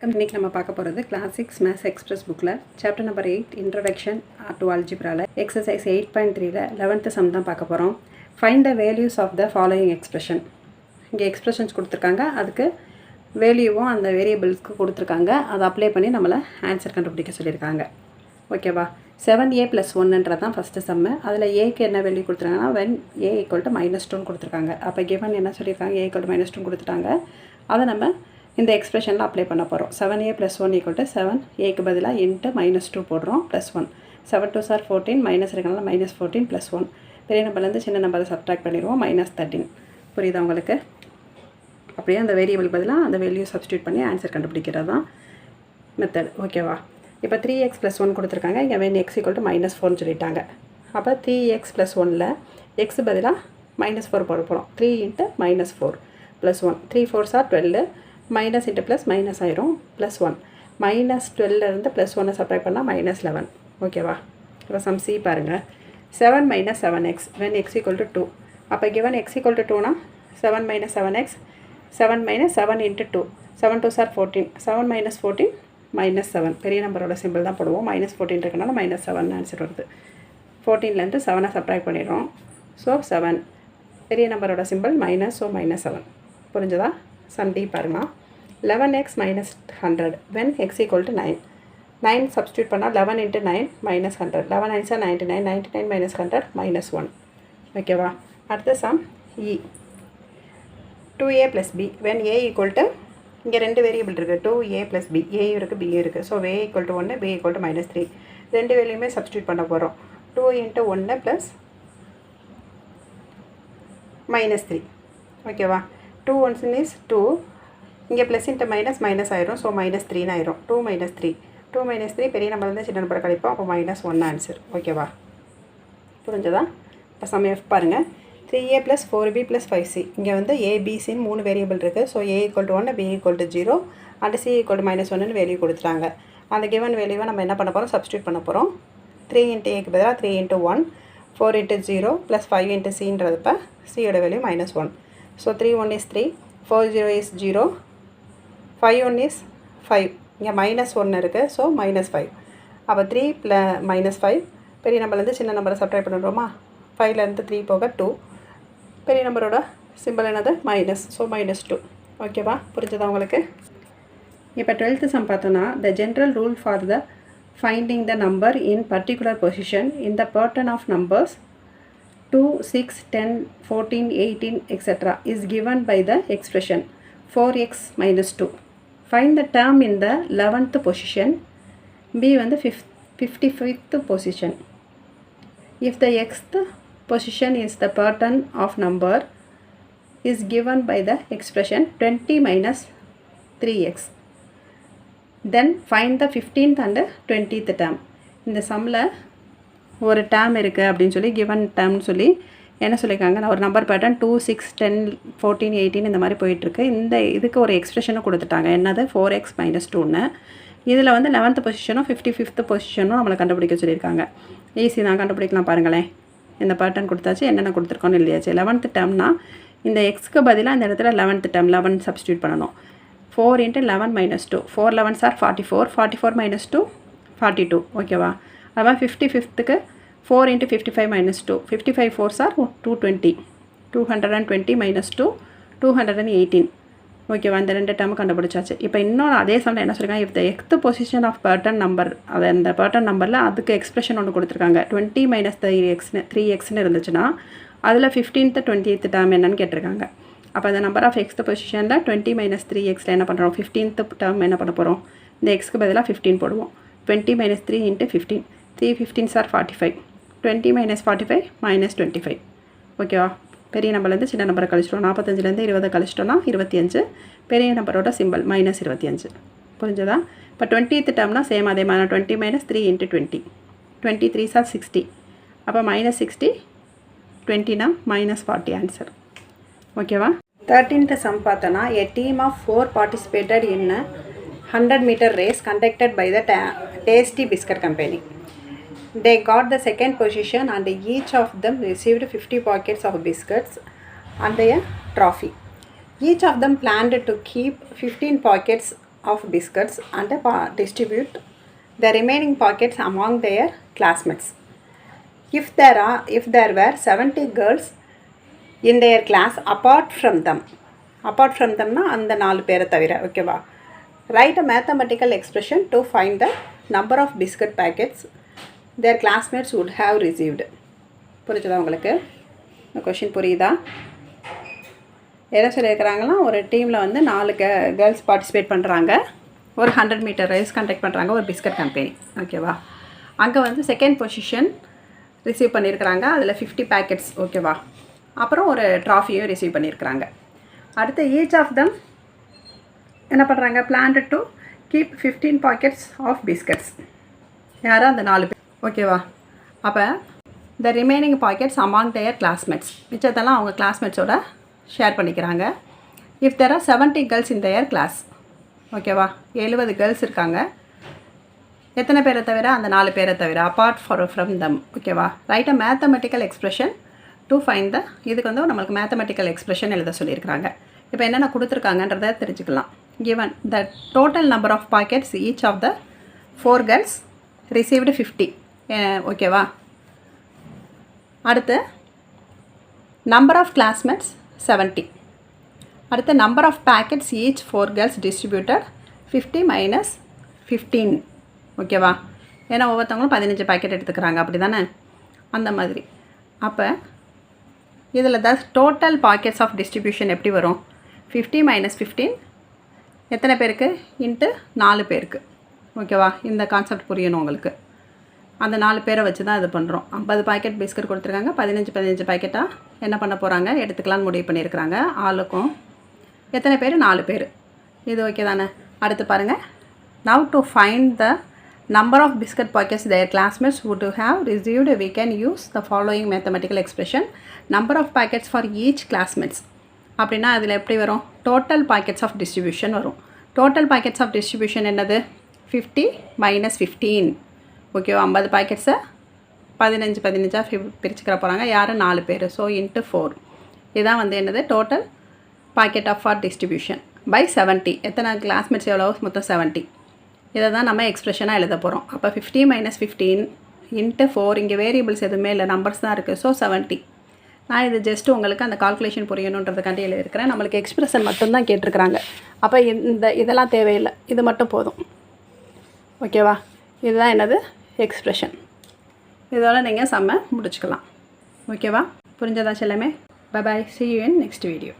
இன்றைக்கி நம்ம பார்க்க போகிறது கிளாஸ் 6 மேத்ஸ் எக்ஸ்பிரஸ் புக்கில் சாப்டர் நம்பர் 8 இன்ட்ரடக்ஷன் டு அல்ஜிப்ராவில் எக்ஸசைஸ் 8.3ல 11th சம் தான் பார்க்க போகிறோம். Find the values of the following expression. இங்கே எக்ஸ்பிரஷன்ஸ் கொடுத்துருக்காங்க, அதுக்கு வேல்யூவும் அந்த வேரியபிள்ஸ்க்கு கொடுத்துருக்காங்க. அதை அப்ளை பண்ணி நம்மளை ஆன்சர் கண்டுபிடிக்க சொல்லியிருக்காங்க. ஓகேவா? 7a + 1 தான் ஃபஸ்ட்டு சம்மு. அதில் ஏக்கு என்ன வேல்யூ கொடுத்துருக்காங்கன்னா when a = -2 கொடுத்துருக்காங்க. அப்போ given என்ன சொல்லியிருக்காங்க, a = -2 கொடுத்துட்டாங்க. அதை நம்ம இந்த எக்ஸ்பிரஷனில் அப்ளை பண்ண போகிறோம். 7a + 1 = 7, ஏக்கு பதிலாக இன்ட்டு -2 போடுறோம் +1. 7 2s are 14, மைனஸ் இருக்கனால -14 + 1. பெரிய நம்பர்லேருந்து சின்ன நம்பரை சப்ட்ராக்ட் பண்ணிடுவோம், -13. புரியுதா உங்களுக்கு? அப்படியே அந்த வேரியபிள் பதிலாக அந்த வேல்யூ சப்ஸ்டியூட் பண்ணி ஆன்சர் கண்டுபிடிக்கிறது தான் மெத்தட். ஓகேவா? இப்போ 3x + 1 கொடுத்துருக்காங்க. இங்கே when x = -4ன்னு சொல்லிட்டாங்க. அப்போ 3x + 1ல் x பதிலாக -4 போட போகிறோம். 3 × -4 + 1. 3 4s are 12, minus into plus minus ஆயிரும், +1. -12லேருந்து +1 சப்ட்ராக்ட் பண்ணால் -11. ஓகேவா? இப்போ சம் சி பாருங்கள். 7 - 7x when x = 2. அப்போ given x = 2னா 7 - 7x, 7 - 7 × 2. 7 2s are 14, 7 - 14 -7. பெரிய நம்பரோட சிம்பிள் தான் போடுவோம். -14 இருக்கனால -7 ஆன்சர் வருது. 14லேருந்து 7 சப்ட்ராக்ட் பண்ணிடுறோம். ஸோ 7. பெரிய நம்பரோட சிம்பிள் மைனஸ், ஸோ -7. புரிஞ்சதா? சம் டி பாருங்கள். 11x - 100 when x = 9. 9 சப்ஸ்டியூட் பண்ணால் 11 × 9 -100. 11 9s are 99, 99 - 100 -1. ஓகேவா? அடுத்த some E. 2a + b when a = இங்கே ரெண்டு வேரியபிள் இருக்குது, 2a + b. a இருக்குது, b இருக்குது. So a = 1, b = -3. ரெண்டு வேல்யூமே சப்ஸ்டியூட் பண்ண போகிறோம். 2 × 1 + -3. ஓகேவா? 2 1s is 2. இங்கே ப்ளஸ் இன்ட்டு மைனஸ் ஆயிரும். ஸோ -3 ஆயிரும். 2 - 3. 2 - 3 பெரிய நம்பர்லேருந்து சின்ன நம்பரை கழிப்போம். அப்போ -1 ஆன்சர். ஓகேவா? புரிஞ்சதா? இப்போ சம் எஃப் பாருங்கள். 3a + 4b + 5c. இங்கே வந்து ஏபிசின்னு 3 வேரியபிள் இருக்குது. So a = 1, b = 0 and c = -1ன்னு வேல்யூ கொடுத்துட்டாங்க. அந்த கிவன் வேல்யூவை நம்ம என்ன பண்ண போகிறோம், சப்ஸ்டியூட் பண்ண போகிறோம். 3 × aக்கு பதிலாக 3 × 1, 4 × 0 + 5 × cன்றதுப்போ c யோட value -1. So 3 1 is 3, 4 0 is 0, 5 1 is 5. இங்கே -1 இருக்குது. ஸோ -5. அப்போ 3 + -5 பெரிய நம்பர்லேருந்து சின்ன நம்பரை சப்ட்ராக்ட் பண்ணுறோமா? 5லேருந்து 3 போக 2. பெரிய நம்பரோட சிம்பிள் என்னது? மைனஸ். ஸோ -2. ஓகேவா? புரிஞ்சதா உங்களுக்கு? இப்போ 12th சம் பார்த்தோன்னா the general rule for the finding the number in particular position in the pattern of numbers 2, 6, 10, 14, 18, etc. is given by the expression 4x - 2. Find the term in the 11th position. B வந்து 55th position. If the xth position is the pattern of number is given by the expression 20 - 3x. Then find the 15th and 20th term. இந்த சம்மில் ஒரு term இருக்குது அப்படின்னு சொல்லி given டேர்ம்னு சொல்லி என்ன சொல்லியிருக்காங்க, நான் ஒரு நம்பர் பேட்டர்ன் 2, 6, 10, 14, 18 இந்த மாதிரி போயிட்டுருக்கு. இந்த இதுக்கு ஒரு எக்ஸ்பிரஷனும் கொடுத்துட்டாங்க. என்னது? 4x - 2ன்னு. இதில் வந்து 11th பொசிஷனும் 55th பொசிஷனும் நம்மளை கண்டுபிடிக்க சொல்லியிருக்காங்க. ஈஸி தான், கண்டுபிடிக்கலாம் பாருங்களேன். இந்த பேட்டர்ன் கொடுத்தாச்சு, என்னென்ன கொடுத்துருக்கோன்னு இல்லையாச்சு. 11th டேர்ம்னா இந்த எக்ஸ்க்கு பதிலாக இந்த இடத்துல 11th டேர்ம் 11 சப்ஸ்டியூட் பண்ணணும். 4 × 11 - 2. 4 11s are 44, 44 - 2 42. ஓகேவா? அதான் 55th 4 × 55 - 2. 55 4s are 220. 220 - 2 218. ஓகேவா? இந்த ரெண்டு டேர்ம் கண்டுபிடிச்சாச்சு. இப்போ இன்னொன்று அதே சமயம் என்ன சொல்லியிருக்காங்க, if the nth position of pattern number, அது அந்த பேட்டர்ன் நம்பரில் அதுக்கு எக்ஸ்பிரஷன் ஒன்று கொடுத்துருக்காங்க. 20 - 3xன்னு இருந்துச்சுன்னா அதில் 15th 20th டேர்ம் என்னன்னு கேட்டிருக்காங்க. அப்போ அந்த நம்பர் ஆஃப் எக்ஸ்த் பொசிஷனில் 20 - 3xல் என்ன பண்ணுறோம், 15th டேர்ம் என்ன பண்ண போகிறோம், இந்த எக்ஸ்க்கு பதிலாக 15 போடுவோம். 20 - 3 × 15. 3 15s are 45. 20 - 45 -25. ஓகேவா? பெரிய நம்பர்லேருந்து சின்ன நம்பரை கழிச்சிட்டோம். 45லேருந்து 20 கழிச்சிட்டோன்னா 25. பெரிய நம்பரோட சிம்பிள் -25. புரிஞ்சதா? இப்போ 20th டேர்ம்னா சேம் அதே மாதிரி 20 - 3 × 20. 23s are 60. அப்போ -60, 20னா -40 ஆன்சர். ஓகேவா? 13th சம் பார்த்தோன்னா a team of 4 participated in a 100-meter race conducted by the Tasty Biscuit Company. They got the second position and each of them received 50 packets of biscuits and a trophy. Each of them planned to keep 15 packets of biscuits and distribute the remaining packets among their classmates. If there were 70 girls in their class apart from them na அந்த 4 பேரை தவிர, ஓகேவா? Write a mathematical expression to find the number of biscuit packets their classmates would have received. புரியுதா உங்களுக்கு? இந்த question புரியுதா? என்ன சொல்லியிருக்கிறாங்கன்னா, ஒரு டீமில் வந்து 4 கேர்ள்ஸ் பார்ட்டிசிபேட் பண்ணுறாங்க. ஒரு 100 மீட்டர் ரேஸ் கண்டக்ட் பண்ணுறாங்க ஒரு பிஸ்கட் கம்பெனி, ஓகேவா? அங்கே வந்து செகண்ட் பொசிஷன் ரிசீவ் பண்ணியிருக்கிறாங்க. அதில் 50 பேக்கெட்ஸ், ஓகேவா? அப்புறம் ஒரு ட்ராஃபியும் ரிசீவ் பண்ணியிருக்கிறாங்க. அடுத்து ஈச் ஆஃப் தம் என்ன பண்ணுறாங்க? Planned to keep 15 packets of biscuits. யாரும் அந்த 4 பேர், ஓகேவா? அப்போ the remaining packets among their classmates, மிச்சத்தெல்லாம் அவங்க கிளாஸ்மேட்ஸோட ஷேர் பண்ணிக்கிறாங்க. If there are 70 girls in their class, ஓகேவா? 70 கேர்ள்ஸ் இருக்காங்க. எத்தனை பேரை தவிர? அந்த 4 பேரை தவிர, அப்பார்ட் ஃப்ரம் தம், ஓகேவா? Right a mathematical expression to find த, இதுக்கு வந்து நம்மளுக்கு மேத்தமெட்டிக்கல் எக்ஸ்பிரஷன் எழுத சொல்லியிருக்கிறாங்க. இப்போ என்னென்ன கொடுத்துருக்காங்கன்றதை தெரிஞ்சுக்கலாம். Given the total number of packets each of the 4 girls received 50, ஓகேவா? அடுத்து நம்பர் ஆஃப் கிளாஸ்மேட்ஸ் 70. அடுத்து number of packets each 4 girls distributed 50 minus 15, ஓகேவா? ஏன்னா ஒவ்வொருத்தவங்களும் 15 பேக்கெட் எடுத்துக்கிறாங்க, அப்படி தானே? அந்த மாதிரி. அப்போ இதில் the total packets of distribution எப்படி வரும்? 50 மைனஸ் 15 எத்தனை பேருக்கு? இன்ட்டு 4 பேருக்கு, ஓகேவா? இந்த கான்செப்ட் புரியணும் உங்களுக்கு. அந்த 4 பேரை வச்சு தான் இது பண்ணுறோம். 50 பாக்கெட் பிஸ்கட் கொடுத்துருக்காங்க. 15 பாக்கெட்டாக என்ன பண்ண போகிறாங்க? எடுத்துக்கலான்னு முடிவு பண்ணியிருக்கிறாங்க. ஆளுக்கும் எத்தனை பேர்? 4 பேர். இது ஓகே தானே? அடுத்து பாருங்கள். Now to find the number of biscuit packets their classmates would have received, we can use the following mathematical expression. Number of packets for each classmates அப்படின்னா அதில் எப்படி வரும்? டோட்டல் பாக்கெட்ஸ் ஆஃப் டிஸ்ட்ரிபியூஷன் வரும். Total packets of distribution என்னது? 50 minus 15, ஓகேவா? 50 பாக்கெட்ஸை 15 பிரிச்சுக்கிற போகிறாங்க. யார்? 4 பேர். So into 4. இதுதான் வந்து என்னது? Total packet of for distribution by 70. எத்தனை கிளாஸ்மேட்ஸ் எவ்வளோ? மொத்தம் 70. இதை தான் நம்ம எக்ஸ்பிரஷனாக எழுத போகிறோம். அப்போ 50 மைனஸ் 15 இன்ட்டு 4. இங்கே வேரியபிள்ஸ் எதுவுமே இல்லை, நம்பர்ஸ் தான் இருக்குது. ஸோ 70. நான் இது ஜஸ்ட்டு உங்களுக்கு அந்த கால்குலேஷன் புரியணுன்றதுக்காண்டி எழுதியிருக்கிறேன். நம்மளுக்கு எக்ஸ்பிரஷன் மட்டும்தான் கேட்டிருக்கிறாங்க. அப்போ இதெல்லாம் தேவையில்லை, இது மட்டும் போதும், ஓகேவா? இதுதான் என்னது? எக்ஸ்பிரஷன். இதோட நீங்கள் சம்ம முடிச்சுக்கலாம், ஓகேவா? புரிஞ்சதா எல்லாமே? Bye bye, see you in next video.